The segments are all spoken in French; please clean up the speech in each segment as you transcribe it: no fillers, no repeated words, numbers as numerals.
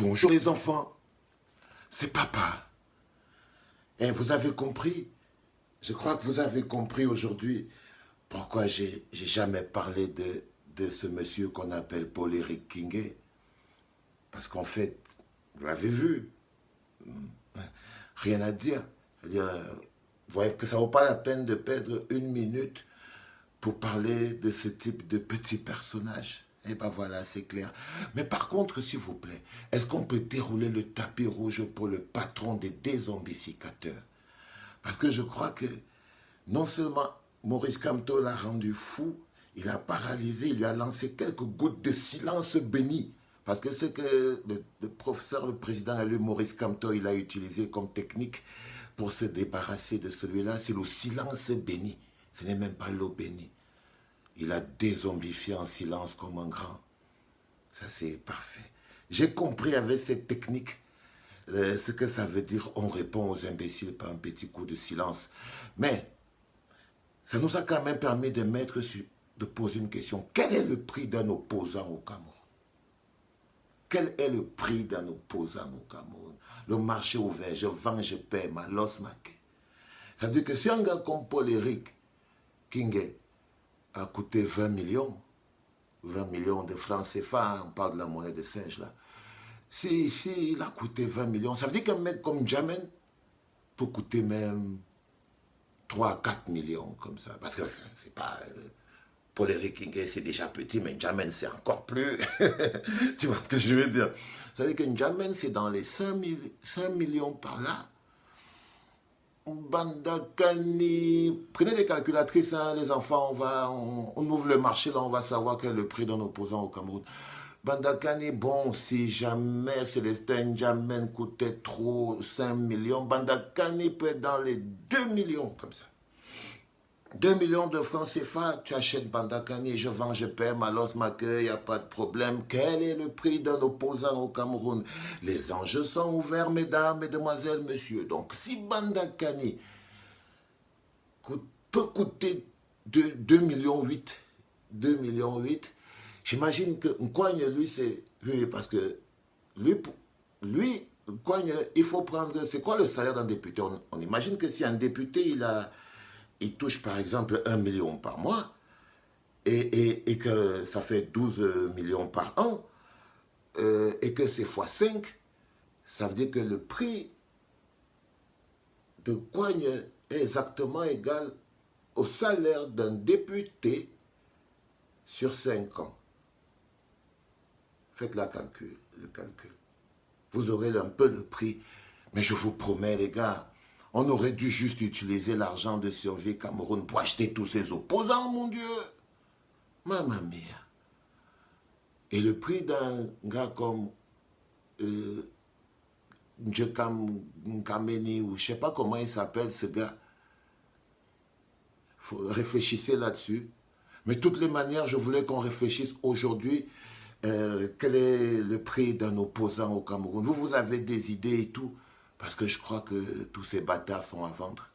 Bonjour les enfants, c'est papa. Et vous avez compris, je crois que vous avez compris aujourd'hui pourquoi j'ai jamais parlé de ce monsieur qu'on appelle Paul-Éric Kingué. Parce qu'en fait, vous l'avez vu, rien à dire. Vous voyez que ça ne vaut pas la peine de perdre une minute pour parler de ce type de petit personnage. Et ben voilà, c'est clair. Mais par contre, s'il vous plaît, est-ce qu'on peut dérouler le tapis rouge pour le patron des dézombificateurs? Parce que je crois que non seulement Maurice Kamto l'a rendu fou, il a paralysé, il lui a lancé quelques gouttes de silence béni. Parce que ce que le professeur, le président élu Maurice Kamto, il a utilisé comme technique pour se débarrasser de celui-là, c'est le silence béni. Ce n'est même pas l'eau bénie. Il a dézombifié en silence comme un grand. Ça, c'est parfait. J'ai compris avec cette technique ce que ça veut dire. On répond aux imbéciles par un petit coup de silence. Mais ça nous a quand même permis de poser une question. Quel est le prix d'un opposant au Cameroun? Quel est le prix d'un opposant au Cameroun? Le marché ouvert, je vends, je paie, ma loss maquée. Ça veut dire que si un gars comme Paul-Éric Kingué a coûté 20 millions de francs CFA, on parle de la monnaie de singe là. Si il a coûté 20 millions, ça veut dire qu'un mec comme Djamène peut coûter même 3 à 4 millions comme ça. Parce que c'est pas... Paul-Éric Kingué, c'est déjà petit, mais Djamène, c'est encore plus... Tu vois ce que je veux dire? Ça veut dire que Djamène, c'est dans les 5 millions par là. Bandakani, prenez les calculatrices, hein, les enfants, on ouvre le marché, là, on va savoir quel est le prix d'un opposant au Cameroun. Bandakani, bon, si jamais Célestin Djamène coûtait trop 5 millions, Bandakani peut être dans les 2 millions, comme ça. 2 millions de francs CFA, tu achètes Bandakani, je vends, je paie, ma losse m'accueille, il n'y a pas de problème. Quel est le prix d'un opposant au Cameroun? Les enjeux sont ouverts, mesdames, mesdemoiselles, messieurs. Donc, si Bandakani peut coûter 2 millions 8, 2 millions 8, j'imagine que Nkogne, lui, c'est... Oui, parce que lui Nkogne, il faut prendre... C'est quoi le salaire d'un député? On imagine que si un député, il touche par exemple 1 million par mois et que ça fait 12 millions par an et que c'est fois 5, ça veut dire que le prix de Coigne est exactement égal au salaire d'un député sur 5 ans. Faites le calcul. Vous aurez un peu le prix, mais je vous promets les gars, on aurait dû juste utiliser l'argent de Survie Cameroun pour acheter tous ces opposants, mon Dieu. Mamma mia. Et le prix d'un gars comme Ndjekam Nkameni, ou je ne sais pas comment il s'appelle ce gars, réfléchissez là-dessus. Mais de toutes les manières, je voulais qu'on réfléchisse aujourd'hui. Quel est le prix d'un opposant au Cameroun? Vous avez des idées et tout? Parce que je crois que tous ces bâtards sont à vendre.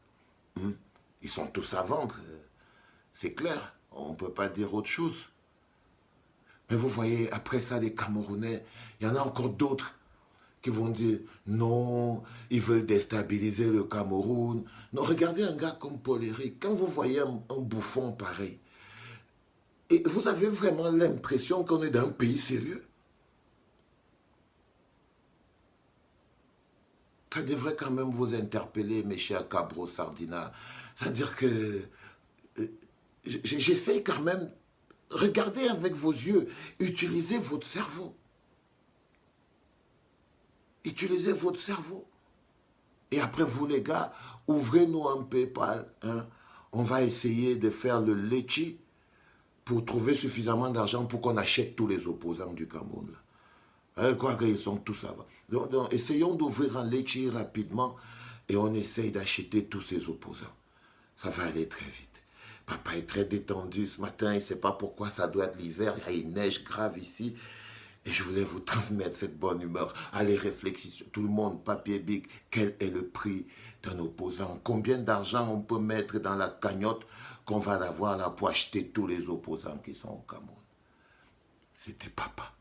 Ils sont tous à vendre. C'est clair. On ne peut pas dire autre chose. Mais vous voyez, après ça, les Camerounais, il y en a encore d'autres qui vont dire non, ils veulent déstabiliser le Cameroun. Non, regardez un gars comme Paul-Éric. Quand vous voyez un bouffon pareil, et vous avez vraiment l'impression qu'on est dans un pays sérieux. Ça devrait quand même vous interpeller, mes chers cabros sardina. C'est-à-dire que j'essaie quand même, regardez avec vos yeux, utilisez votre cerveau. Utilisez votre cerveau. Et après, vous les gars, ouvrez-nous un PayPal. Hein. On va essayer de faire le litchi pour trouver suffisamment d'argent pour qu'on achète tous les opposants du Cameroun. Quoi qu'ils sont tous avant. Donc, essayons d'ouvrir un litchi rapidement et on essaye d'acheter tous ces opposants. Ça va aller très vite. Papa est très détendu ce matin, il ne sait pas pourquoi ça doit être l'hiver, il y a une neige grave ici. Et je voulais vous transmettre cette bonne humeur. Allez, réfléchissez, tout le monde, papier bic, quel est le prix d'un opposant? Combien d'argent on peut mettre dans la cagnotte qu'on va avoir là pour acheter tous les opposants qui sont au Cameroun? C'était papa.